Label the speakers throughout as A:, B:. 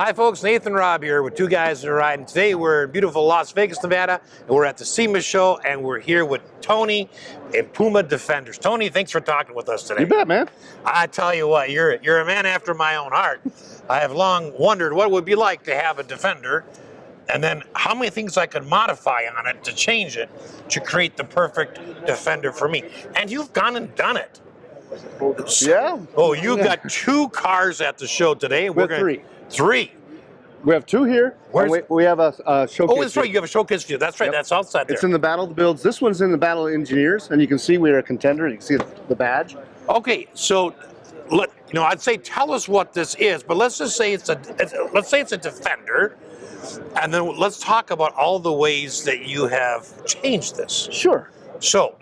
A: Hi folks, Nathan Robb here with two guys that are riding. Today we're in beautiful Las Vegas, Nevada, and we're at the SEMA show, and we're here with Tony and Puma Defenders. Tony, thanks for talking with us today.
B: You bet, man.
A: I tell you what, you're a man after my own heart. I have long wondered what it would be like to have a Defender, and then how many things I could modify on it to change it to create the perfect Defender for me. And you've gone and done it.
B: Yeah.
A: Oh, you got two cars at the show today.
B: We have three.
A: Three.
B: We have two here. And we have a showcase.
A: Oh, that's right. You have a showcase view. That's right. Yep. That's outside there.
B: It's in the Battle of the Builds. This one's in the Battle of Engineers, and you can see we're a contender. You can see the badge.
A: Okay, so I'd say tell us what this is, but let's just say it's a Defender, and then let's talk about all the ways that you have changed this.
B: Sure. So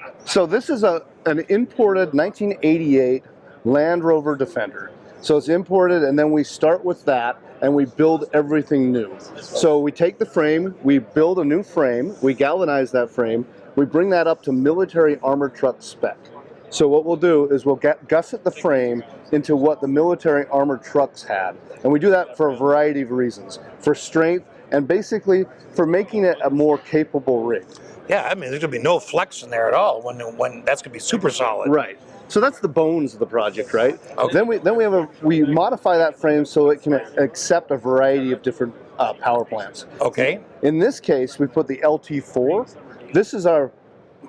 B: this is an imported 1988 Land Rover Defender. So it's imported, and then we start with that, and we build everything new. So we take the frame, we build a new frame, we galvanize that frame, we bring that up to military armored truck spec. So what we'll do is we'll gusset the frame into what the military armored trucks had. And we do that for a variety of reasons. For strength, and basically for making it a more capable rig.
A: Yeah, I mean, there's going to be no flex in there at all when that's going to be super solid.
B: Right. So that's the bones of the project, right?
A: Okay.
B: Then we modify that frame so it can accept a variety of different power plants.
A: Okay.
B: In this case, we put the LT4. This is our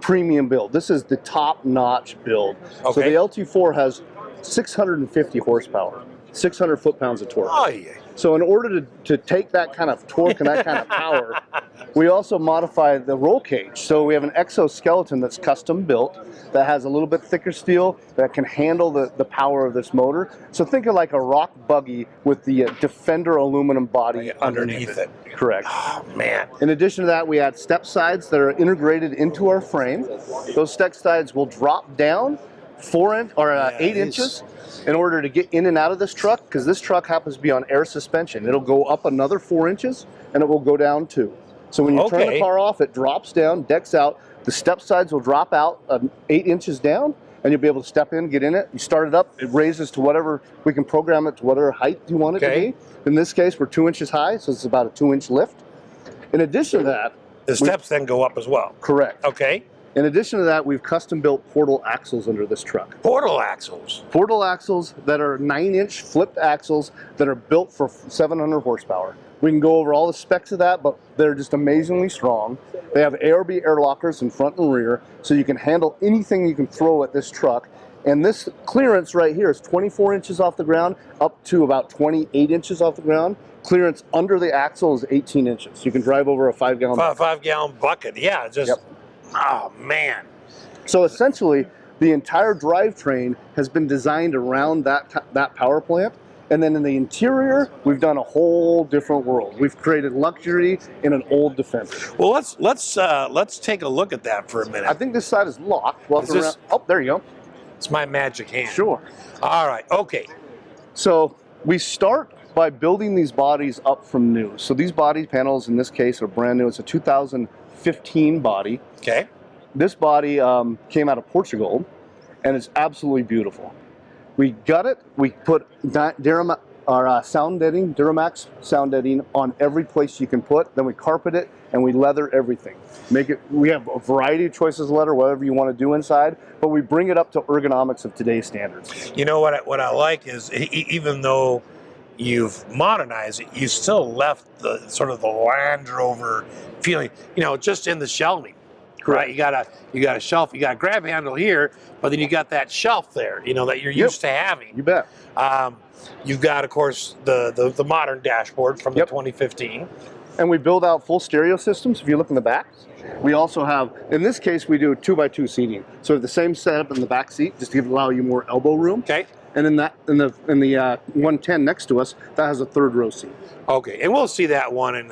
B: premium build. This is the top-notch build.
A: Okay.
B: So the LT4 has 650 horsepower, 600 foot-pounds of torque.
A: Oh, yeah.
B: So in order to take that kind of torque and that kind of power, we also modify the roll cage. So we have an exoskeleton that's custom built that has a little bit thicker steel that can handle the power of this motor. So think of like a rock buggy with the Defender aluminum body underneath it. Correct.
A: Oh, man.
B: In addition to that, we add step sides that are integrated into our frame. Those step sides will drop down 8 inches in order to get in and out of this truck, because this truck happens to be on air suspension. It'll go up another 4 inches, and it will go down 2. So when you turn the car off, it drops down, decks out. The step sides will drop out 8 inches down, and you'll be able to step in, get in it. You start it up, it raises to whatever, we can program it to whatever height you want it to be. In this case, we're 2 inches high, so it's about a 2-inch lift. In addition to that,
A: the steps then go up as well.
B: Correct.
A: Okay.
B: In addition to that, we've custom built portal axles under this truck.
A: Portal axles?
B: Portal axles that are 9-inch flipped axles that are built for 700 horsepower. We can go over all the specs of that, but they're just amazingly strong. They have ARB air lockers in front and rear, so you can handle anything you can throw at this truck. And this clearance right here is 24 inches off the ground, up to about 28 inches off the ground. Clearance under the axle is 18 inches. You can drive over a 5-gallon bucket.
A: 5-gallon bucket, yeah. Oh, man.
B: So essentially, the entire drivetrain has been designed around that power plant. And then in the interior, we've done a whole different world. We've created luxury in an old Defender.
A: Well, let's take a look at that for a minute.
B: I think this side is locked. Oh, there you go.
A: It's my magic hand.
B: Sure.
A: All right. Okay.
B: So we start by building these bodies up from new. So these body panels, in this case, are brand new. It's a 2015 body.
A: Okay.
B: This body came out of Portugal, and it's absolutely beautiful. We gut it. We put sound netting, Duramax sound netting on every place you can put. Then we carpet it, and we leather everything. We have a variety of choices of leather, whatever you want to do inside, but we bring it up to ergonomics of today's standards.
A: You know what I like is, even though you've modernized it, you still left the sort of the Land Rover feeling, just in the shelving. Right, you got a shelf, you got a grab handle here, but then you got that shelf there, that you're used to having.
B: You bet.
A: You've got, of course, the modern dashboard from the 2015.
B: And we build out full stereo systems. If you look in the back, we also have, in this case, we do 2x2 seating. So the same setup in the back seat, just to allow you more elbow room.
A: Okay.
B: And in the 110 next to us, that has a 3rd row seat.
A: Okay, and we'll see that one in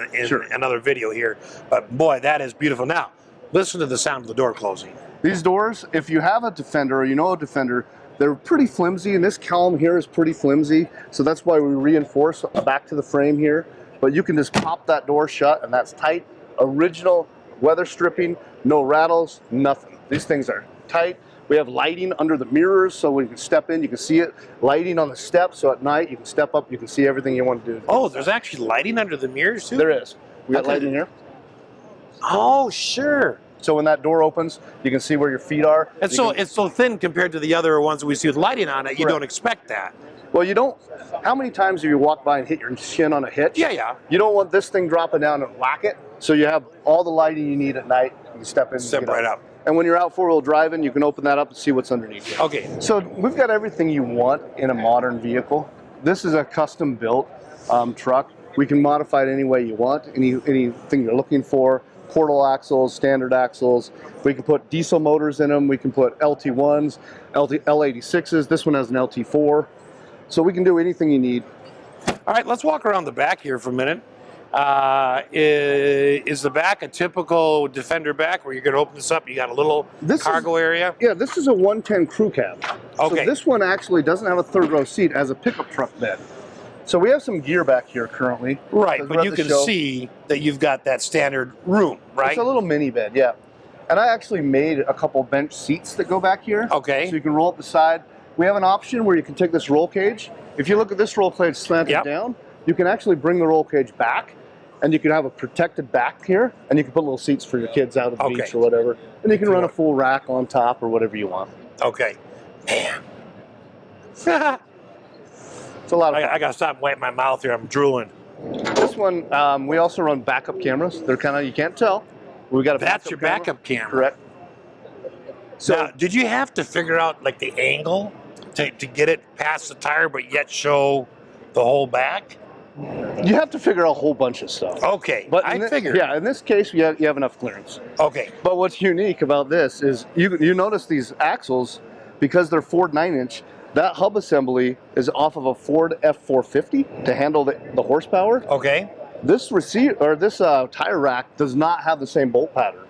A: another video here. But boy, that is beautiful. Now, listen to the sound of the door closing.
B: These doors, if you have a Defender or you know a Defender, they're pretty flimsy, and this column here is pretty flimsy, so that's why we reinforce back to the frame here. But you can just pop that door shut, and that's tight. Original weather stripping, no rattles, nothing. These things are tight. We have lighting under the mirrors, so when you can step in, you can see it. Lighting on the steps, so at night you can step up, you can see everything you want to do.
A: Oh, there's actually lighting under the mirrors too?
B: There is. We got
A: Okay.
B: lighting here.
A: Oh, sure.
B: So when that door opens, you can see where your feet are.
A: And so it's so thin compared to the other ones we see with lighting on it, you
B: Correct.
A: don't expect that.
B: Well, you don't. How many times have you walked by and hit your shin on a hitch?
A: Yeah, yeah.
B: You don't want this thing dropping down and whack it. So you have all the lighting you need at night. You can step in and
A: Step
B: get
A: right up.
B: And when you're out four-wheel driving, you can open that up and see what's underneath it.
A: Okay.
B: So we've got everything you want in a modern vehicle. This is a custom-built truck. We can modify it any way you want, anything you're looking for. Portal axles, standard axles. We can put diesel motors in them. We can put LT1s, L86s. This one has an LT4. So we can do anything you need.
A: All right, let's walk around the back here for a minute. Is the back a typical Defender back where you're going to open this up? You got a little cargo area?
B: Yeah, this is a 110 crew cab.
A: Okay.
B: So this one actually doesn't have a third row seat as a pickup truck bed. So we have some gear back here currently.
A: Right, but you can see that you've got that standard room, right?
B: It's a little mini bed, yeah. And I actually made a couple bench seats that go back here.
A: Okay.
B: So you can roll up the side. We have an option where you can take this roll cage. If you look at this roll cage slanted down, you can actually bring the roll cage back, and you can have a protected back here, and you can put little seats for your kids out at the beach or whatever. And you can run a full rack on top or whatever you want.
A: Okay. Man.
B: It's a lot of fun.
A: I got to stop and wipe my mouth here. I'm drooling.
B: This one, we also run backup cameras. They're kind of, you can't tell. We got a
A: That's your backup camera.
B: Correct. So
A: now, did you have to figure out like the angle to get it past the tire, but yet show the whole back?
B: you have to figure out a whole bunch of stuff.
A: Okay,
B: But
A: I figured.
B: Yeah, in this case, you have enough clearance.
A: Okay.
B: But what's unique about this is you notice these axles, because they're Ford 9-inch, that hub assembly is off of a Ford F450 to handle the horsepower.
A: Okay.
B: This tire rack does not have the same bolt pattern.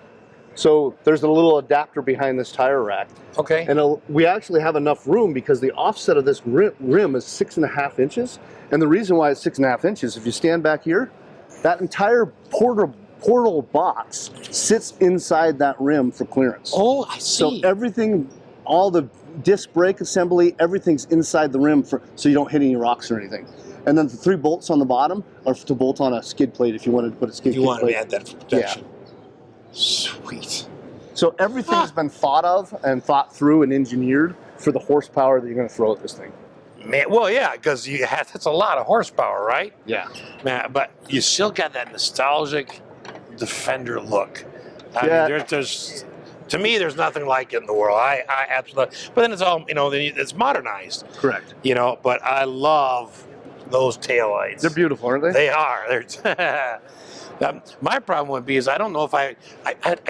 B: So there's a little adapter behind this tire rack.
A: Okay.
B: And we actually have enough room because the offset of this rim is 6.5 inches. And the reason why it's 6.5 inches, if you stand back here, that entire portal box sits inside that rim for clearance.
A: Oh, I see.
B: So everything, all the disc brake assembly, everything's inside the rim so you don't hit any rocks or anything. And then the 3 bolts on the bottom are to bolt on a skid plate if you wanted to put a skid plate.
A: You wanted to add that for protection.
B: Yeah.
A: Sweet.
B: So everything's been thought of and thought through and engineered for the horsepower that you're going to throw at this thing.
A: Man, well, yeah, because that's a lot of horsepower, right?
B: Yeah.
A: Man, but you still got that nostalgic Defender look. I mean, there's to me, there's nothing like it in the world. I absolutely. But then it's all it's modernized.
B: Correct.
A: But I love those taillights.
B: They're beautiful, aren't they?
A: They are. They're. My problem would be is I don't know if I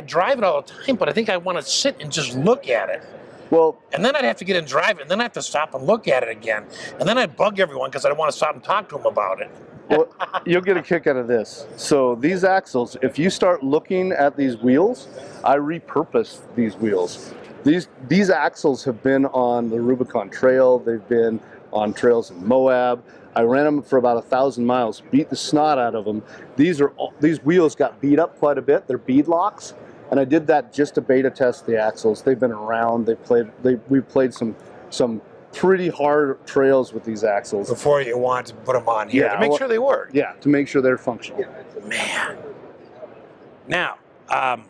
A: drive it all the time, but I think I want to sit and just look at it.
B: Well,
A: and then I'd have to get in and drive it, and then I have to stop and look at it again, and then I'd bug everyone because I don't want to stop and talk to them about it.
B: well, you'll get a kick out of this. So these axles, if you start looking at these wheels, I repurposed these wheels. These axles have been on the Rubicon Trail. They've been on trails in Moab. I ran them for about 1,000 miles, beat the snot out of them. These wheels got beat up quite a bit. They're bead locks, and I did that just to beta test the axles. They've been around. We've played some pretty hard trails with these axles
A: before you want to put them on here to make sure they work.
B: Yeah, to make sure they're functional.
A: Man. Now, I'm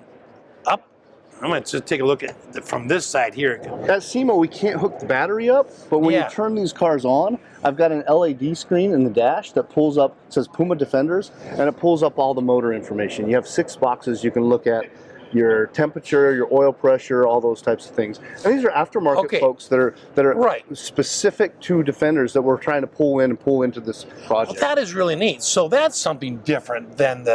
A: going to just take a look at from this side here.
B: At SEMA, we can't hook the battery up, but when you turn these cars on, I've got an LED screen in the dash that pulls up, it says Puma Defenders, and it pulls up all the motor information. You have 6 boxes you can look at: your temperature, your oil pressure, all those types of things. And these are aftermarket folks that are specific to Defenders that we're trying to pull into this project.
A: Well, that is really neat. So that's something different than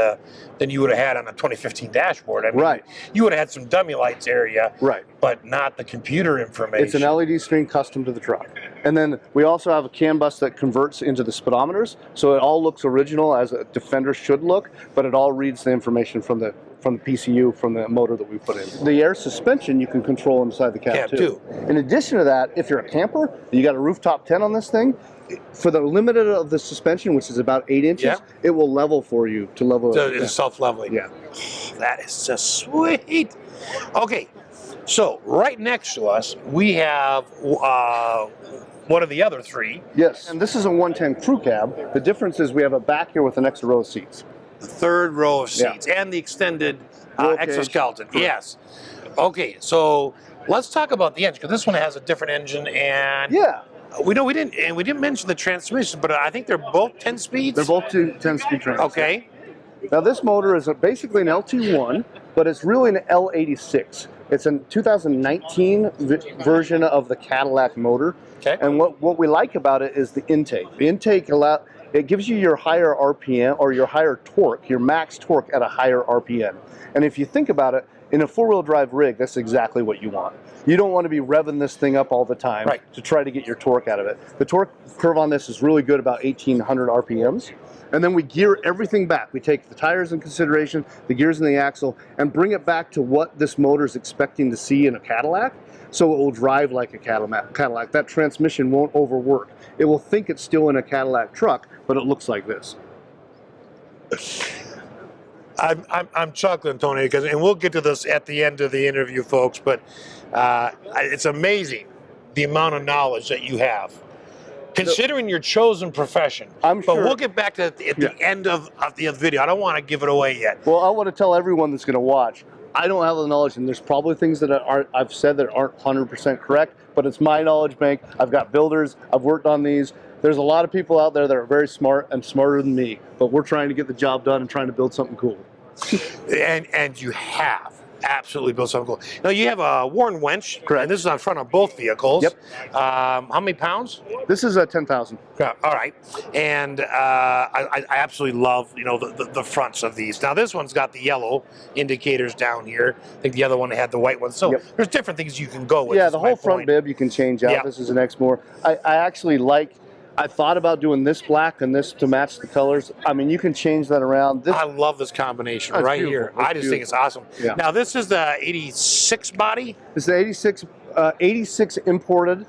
A: you would have had on a 2015 dashboard. I mean, you would have had some dummy lights area, but not the computer information.
B: It's an LED screen custom to the truck. And then we also have a CAN bus that converts into the speedometers, so it all looks original as a Defender should look, but it all reads the information from the PCU, from the motor that we put in. The air suspension you can control inside the cab too. In addition to that, if you're a camper, you got a rooftop tent on this thing, for the limit of the suspension, which is about 8 inches, it will level for you to level.
A: So it's self-leveling.
B: Yeah.
A: That is just sweet. Okay, So right next to us, we have one of the other three.
B: Yes, and this is a 110 crew cab. The difference is we have a back here with an extra row of seats.
A: The third row of seats and the extended
B: Roll cage.
A: exoskeleton.
B: Correct.
A: Yes. Okay, so let's talk about the engine, because this one has a different engine, and
B: Yeah,
A: we didn't mention the transmission, but I think they're both 10 speeds.
B: they're both 10-speed trains.
A: Okay.
B: Now this motor is basically an LT1, but it's really an L86. It's a 2019 version of the Cadillac motor.
A: Okay.
B: And what we like about it is the intake. The intake it gives you your higher RPM or your higher torque, your max torque at a higher RPM. And if you think about it, in a four-wheel drive rig, that's exactly what you want. You don't want to be revving this thing up all the time to try to get your torque out of it. The torque curve on this is really good, about 1,800 RPMs. And then we gear everything back. We take the tires in consideration, the gears in the axle, and bring it back to what this motor is expecting to see in a Cadillac, so it will drive like a Cadillac. That transmission won't overwork. It will think it's still in a Cadillac truck, but it looks like this.
A: I'm chuckling, Tony, and we'll get to this at the end of the interview, folks, but it's amazing the amount of knowledge that you have, considering your chosen profession.
B: I'm sure.
A: But we'll get back to it at the end of the video. I don't want to give it away yet.
B: Well, I want to tell everyone that's going to watch, I don't have the knowledge, and there's probably things that I've said that aren't 100% correct, but it's my knowledge bank. I've got builders. I've worked on these. There's a lot of people out there that are very smart and smarter than me, but we're trying to get the job done and trying to build something cool.
A: and you have absolutely built something cool. Now you have a worn winch.
B: Correct.
A: And this is on front of both vehicles.
B: Yep.
A: How many pounds?
B: This is a 10,000.
A: All right. And I absolutely love the fronts of these. Now this one's got the yellow indicators down here. I think the other one had the white ones. So there's different things you can go with.
B: Yeah, the whole front bib you can change out. This is an Exmoor. I actually I thought about doing this black and this to match the colors. I mean, you can change that around.
A: I love this combination right here. I just think it's awesome.
B: Yeah.
A: Now, this is the 86 body?
B: This is the 86 imported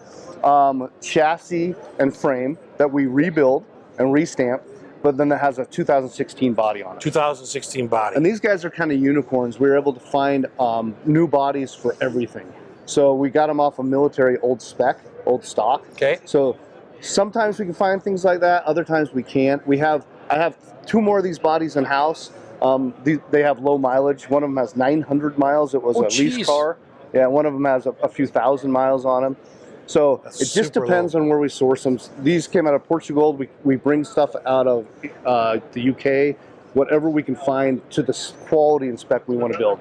B: chassis and frame that we rebuild and restamp, but then it has a 2016 body on it.
A: 2016 body.
B: And these guys are kind of unicorns. We were able to find new bodies for everything. So we got them off of military old spec, old stock.
A: Okay.
B: So sometimes we can find things like that. Other times we can't. I have two more of these bodies in house. They have low mileage. One of them has 900 miles. It was a lease car. Yeah, one of them has a few thousand miles on them. So it just depends on where we source them. These came out of Portugal. We bring stuff out of the UK. Whatever we can find to the quality and spec we want to build.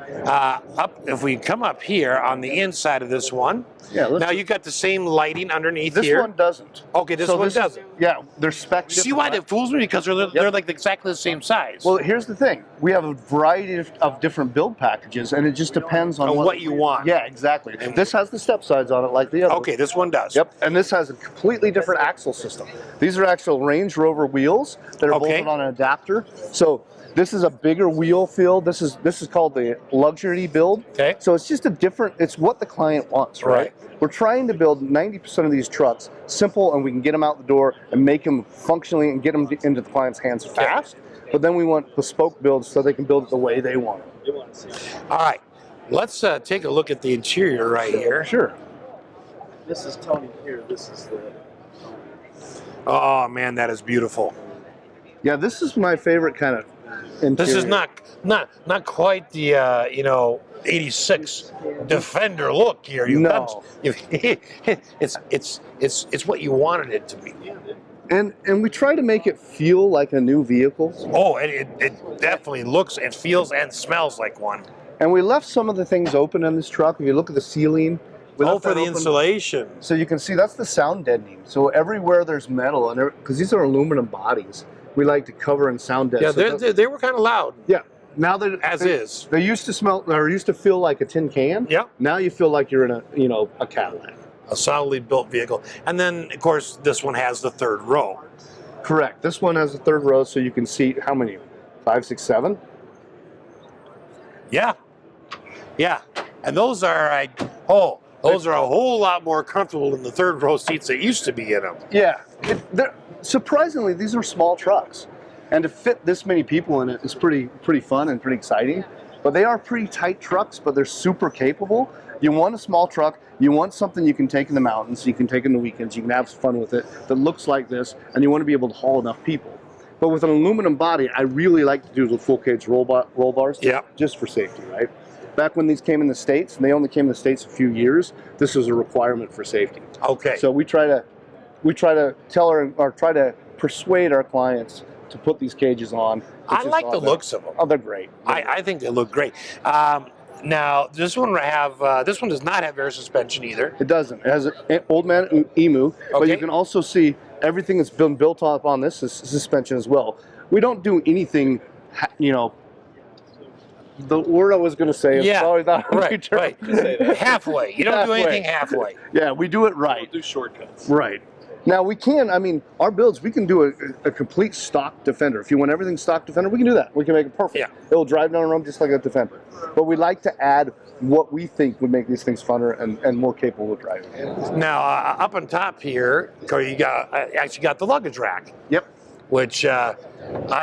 A: If we come up here on the inside of this one, now you've got the same lighting underneath here.
B: This one doesn't.
A: Okay, this one doesn't.
B: Yeah, they're spec.
A: See why that fools me? Because they're like exactly the same size.
B: Well, here's the thing. We have a variety of different build packages, and it just depends on
A: what you want.
B: Yeah, exactly. And this has the step sides on it like the other.
A: Okay, this one does.
B: Yep, and this has a completely different axle system. These are actual Range Rover wheels that are bolted on an adapter. So this is a bigger wheel field. This is called the luxury build.
A: Okay.
B: So it's just it's what the client wants, right? We're trying to build 90% of these trucks simple, and we can get them out the door and make them functionally and get them into the client's hands fast. But then we want bespoke builds so they can build it the way they want it.
A: All right, let's take a look at the interior right here.
B: Sure.
C: This is Tony here. This is the.
A: Oh man, that is beautiful.
B: Yeah, this is my favorite kind of interior.
A: This is not quite the 86 Defender look here. It's what you wanted it to be.
B: And we try to make it feel like a new vehicle.
A: Oh, and it definitely looks and feels and smells like one.
B: And we left some of the things open in this truck. If you look at the ceiling, we left
A: for the
B: open.
A: insulation.
B: So you can see that's the sound deadening. So everywhere there's metal, and because these are aluminum bodies, we like to cover and sound deaden.
A: Yeah, they were kind of loud.
B: Yeah. Now they're
A: is.
B: They used to smell, or used to feel like a tin can.
A: Yeah.
B: Now you feel like you're in a Cadillac.
A: A solidly built vehicle. And then, of course, this one has the third row.
B: Correct. This one has the third row, so you can seat how many? 5, 6, 7?
A: Yeah. Yeah. And those are those are a whole lot more comfortable than the third row seats that used to be in them.
B: Yeah. Surprisingly, these are small trucks. And to fit this many people in it is pretty fun and pretty exciting. But they are pretty tight trucks, but they're super capable. You want a small truck, you want something you can take in the mountains, you can take in the weekends, you can have fun with it, that looks like this, and you want to be able to haul enough people. But with an aluminum body, I really like to do the full cage roll bars just for safety, right? Back when these came in the States, and they only came in the States a few years, this was a requirement for safety.
A: Okay.
B: So we try to tell or try to persuade our clients to put these cages on.
A: I like the looks of them.
B: Oh, they're great.
A: I think they look great. Now, this one this one does not have air suspension either.
B: It doesn't. It has an old man emu, but you can also see everything that's been built up on this is suspension as well. We don't do anything, you know. The word I was going to say is probably not
A: right. Halfway. You don't do anything halfway.
B: Yeah, we do it right.
C: Don't do shortcuts.
B: Right. Now we can, I mean, our builds, we can do a complete stock Defender. If you want everything stock Defender, we can do that. We can make it perfect.
A: Yeah.
B: It'll drive down a road just like a Defender. But we like to add what we think would make these things funner and more capable of driving.
A: Now, up on top here, you actually got the luggage rack.
B: Yep.
A: Which I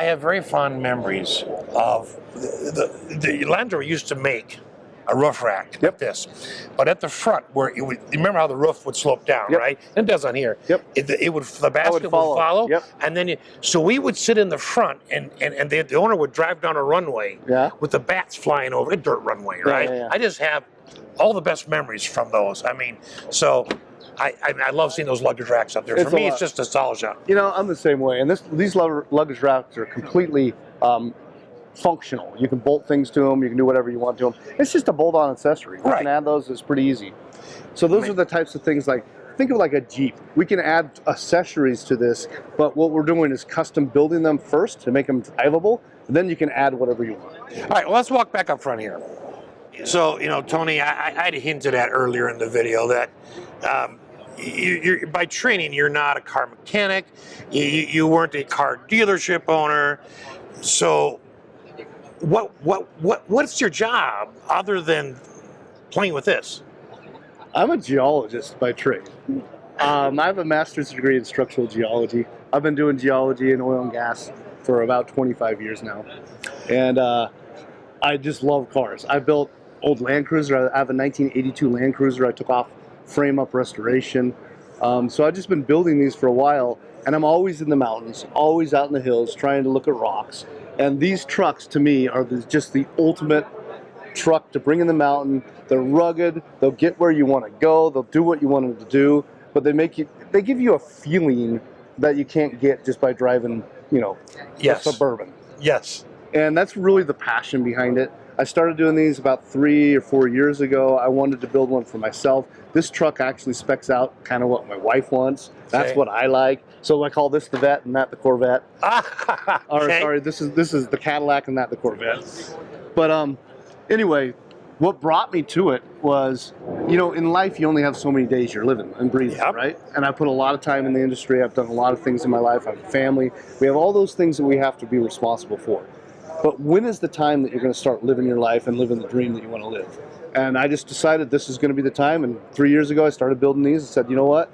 A: have very fond memories of. The Land Rover used to make a roof rack like this, but at the front where it would, you remember how the roof would slope down, right? And it does on here. The basket would follow, and then so we would sit in the front, and the owner would drive down a runway with the bats flying over a dirt runway, right? I just have all the best memories from those. I mean, so. I love seeing those luggage racks up there. For me, it's just nostalgia.
B: You know, I'm the same way. And these luggage racks are completely functional. You can bolt things to them. You can do whatever you want to them. It's just a bolt-on accessory. You can add those. It's pretty easy. So those are the types of things like, think of like a Jeep. We can add accessories to this, but what we're doing is custom building them first to make them drivable. And then you can add whatever you want.
A: All right, well, let's walk back up front here. So, you know, Tony, I had hinted at earlier in the video that you're by training, you're not a car mechanic. You weren't a car dealership owner. So, what's your job other than playing with this?
B: I'm a geologist by trade. I have a master's degree in structural geology. I've been doing geology and oil and gas for about 25 years now, and I just love cars. I built old Land Cruiser. I have a 1982 Land Cruiser. I took off frame-up restoration. So I've just been building these for a while, and I'm always in the mountains, always out in the hills, trying to look at rocks. And these trucks, to me, are just the ultimate truck to bring in the mountain. They're rugged. They'll get where you want to go. They'll do what you want them to do. But they give you a feeling that you can't get just by driving, you know, a Suburban.
A: Yes.
B: And that's really the passion behind it. I started doing these about 3 or 4 years ago. I wanted to build one for myself. This truck actually specs out kind of what my wife wants. That's what I like. So I call this the Vet and that the Corvette. Or sorry, this is the Cadillac and that the Corvette. But anyway, what brought me to it was, you know, in life you only have so many days you're living and breathing, right? And I put a lot of time in the industry. I've done a lot of things in my life. I have a family. We have all those things that we have to be responsible for. But when is the time that you're going to start living your life and living the dream that you want to live? And I just decided this is going to be the time. And 3 years ago, I started building these and said, you know what?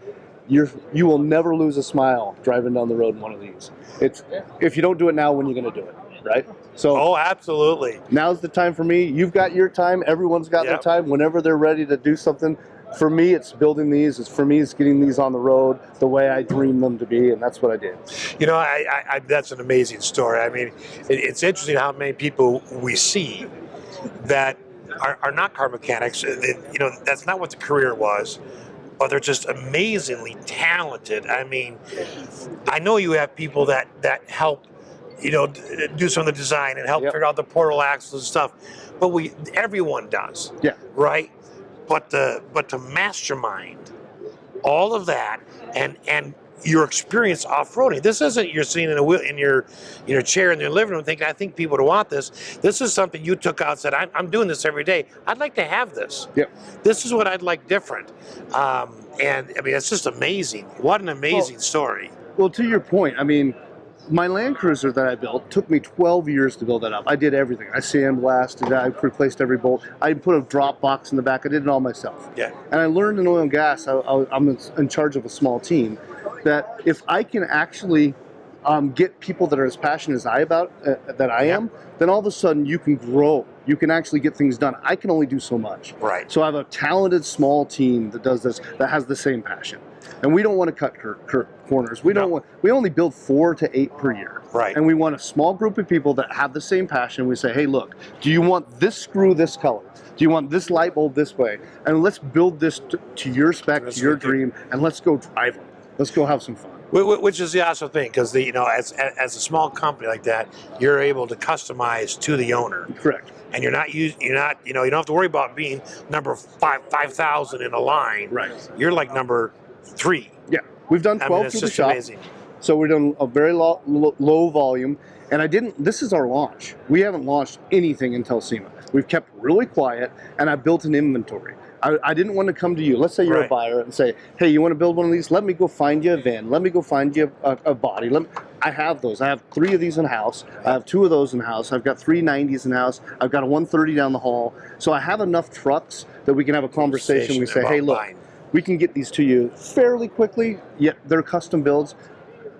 B: You will never lose a smile driving down the road in one of these. It's if you don't do it now, when are you going to do it, right? So,
A: absolutely.
B: Now's the time for me. You've got your time. Everyone's got their time. Whenever they're ready to do something. For me, it's building these. For me, it's getting these on the road the way I dream them to be, and that's what I did.
A: You know, I that's an amazing story. I mean, it's interesting how many people we see that are not car mechanics. You know, that's not what the career was, but they're just amazingly talented. I mean, I know you have people that help, you know, do some of the design and help figure out the portal axles and stuff, but everyone does. Yeah. Right. But to mastermind all of that and your experience off-roading. This isn't you're sitting in your chair in your living room thinking, I think people would want this. This is something you took out and said, I'm doing this every day. I'd like to have this. Yep. This is what I'd like different. And I mean, it's just amazing. What an amazing story.
B: Well, to your point, I mean, my Land Cruiser that I built took me 12 years to build that up. I did everything. I sandblasted, I replaced every bolt. I put a drop box in the back. I did it all myself. Yeah. And I learned in oil and gas, I'm in charge of a small team, that if I can actually get people that are as passionate as I am, then all of a sudden you can grow You can actually get things done. I can only do so much.
A: Right.
B: So I have a talented small team that does this, that has the same passion. And we don't want to cut corners. We don't want. We only build 4 to 8 per year.
A: Right.
B: And we want a small group of people that have the same passion. We say, hey, look, do you want this screw this color? Do you want this light bulb this way? And let's build this to your spec, to your dream, and let's go drive them. Let's go have some fun.
A: Which is the awesome thing, because as a small company like that, you're able to customize to the owner.
B: Correct.
A: And you don't have to worry about being number 5,000 in a line.
B: Right.
A: You're like number 3.
B: Yeah. We've done 12
A: it's
B: through the
A: just
B: shop.
A: amazing.
B: So we're doing a very low volume. And this is our launch. We haven't launched anything until SEMA. We've kept really quiet, and I built an inventory. I didn't want to come to you. Let's say you're a buyer and say, hey, you want to build one of these? Let me go find you a van. Let me go find you a body. I have those. I have 3 of these in-house. I have 2 of those in-house. I've got 3 90s in-house. I've got a 130 down the hall. So I have enough trucks that we can have a conversation. We say, hey, look, we can get these to you fairly quickly, yet they're custom builds.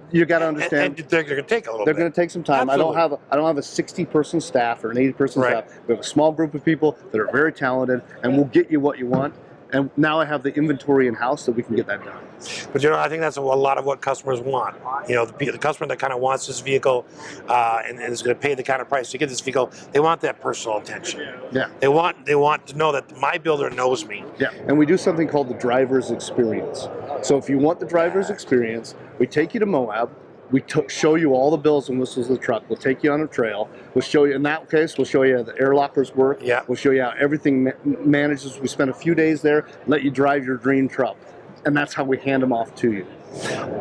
B: You got to understand.
A: And they're going to take a little bit.
B: They're going to take some time.
A: Absolutely.
B: I don't have a 60-person staff or an 80-person staff. We have a small group of people that are very talented, and we'll get you what you want. And now I have the inventory in house that we can get that done.
A: But I think that's a lot of what customers want. The customer that kind of wants this vehicle and is going to pay the kind of price to get this vehicle, they want that personal attention.
B: Yeah.
A: They want to know that my builder knows me.
B: Yeah. And we do something called the driver's experience. So if you want the driver's experience, we take you to Moab. We show you all the bells and whistles of the truck. We'll take you on a trail. We'll show you, in that case, we'll show you how the air lockers work.
A: Yeah.
B: We'll show you how everything manages. We spend a few days there, let you drive your dream truck. And that's how we hand them off to you.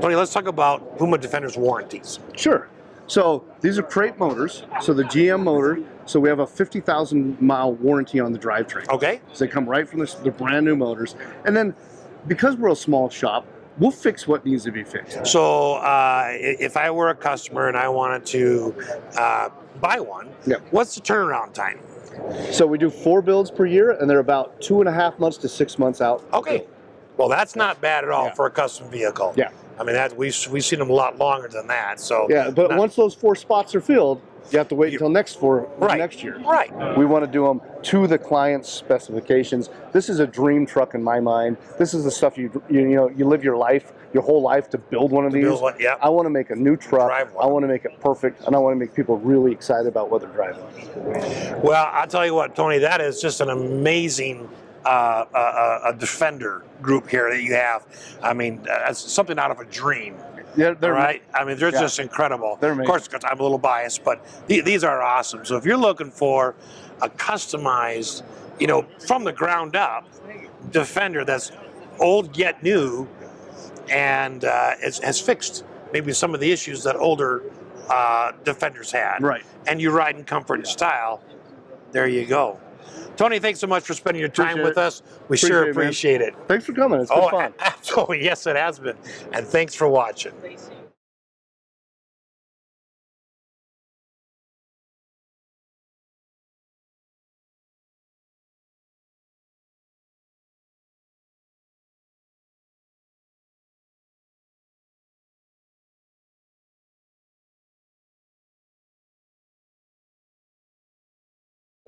A: Tony, let's talk about Puma Defenders warranties.
B: Sure. So these are crate motors. So the GM motor. So we have a 50,000 mile warranty on the drivetrain.
A: Okay.
B: So they come right from the brand new motors. And then because we're a small shop, we'll fix what needs to be fixed.
A: So if I were a customer and I wanted to buy one, what's the turnaround time?
B: So we do 4 builds per year, and they're about 2.5 months to 6 months out.
A: Okay. Well, that's not bad at all for a custom vehicle.
B: Yeah.
A: I mean, we've seen them a lot longer than that. So
B: yeah, but once those 4 spots are filled, you have to wait until next year.
A: Right.
B: We want to do them to the client's specifications. This is a dream truck in my mind. This is the stuff you live your whole life to build one of these. I want to make a new truck. I want to make it perfect, and I want to make people really excited about what they're driving.
A: Well, I'll tell you what, Tony, that is just an amazing a Defender group here that you have. I mean, it's something out of a dream.
B: Yeah, they're
A: right. I mean, they're just incredible.
B: They're
A: amazing. Of course, because I'm a little biased, but these are awesome. So if you're looking for a customized, from the ground up Defender that's old yet new, and has fixed maybe some of the issues that older Defenders had.
B: Right.
A: And you ride in comfort and style. There you go. Tony, thanks so much for spending your time with us. We sure appreciate it.
B: Thanks for coming. It's been fun.
A: Absolutely. Yes, it has been. And thanks for watching.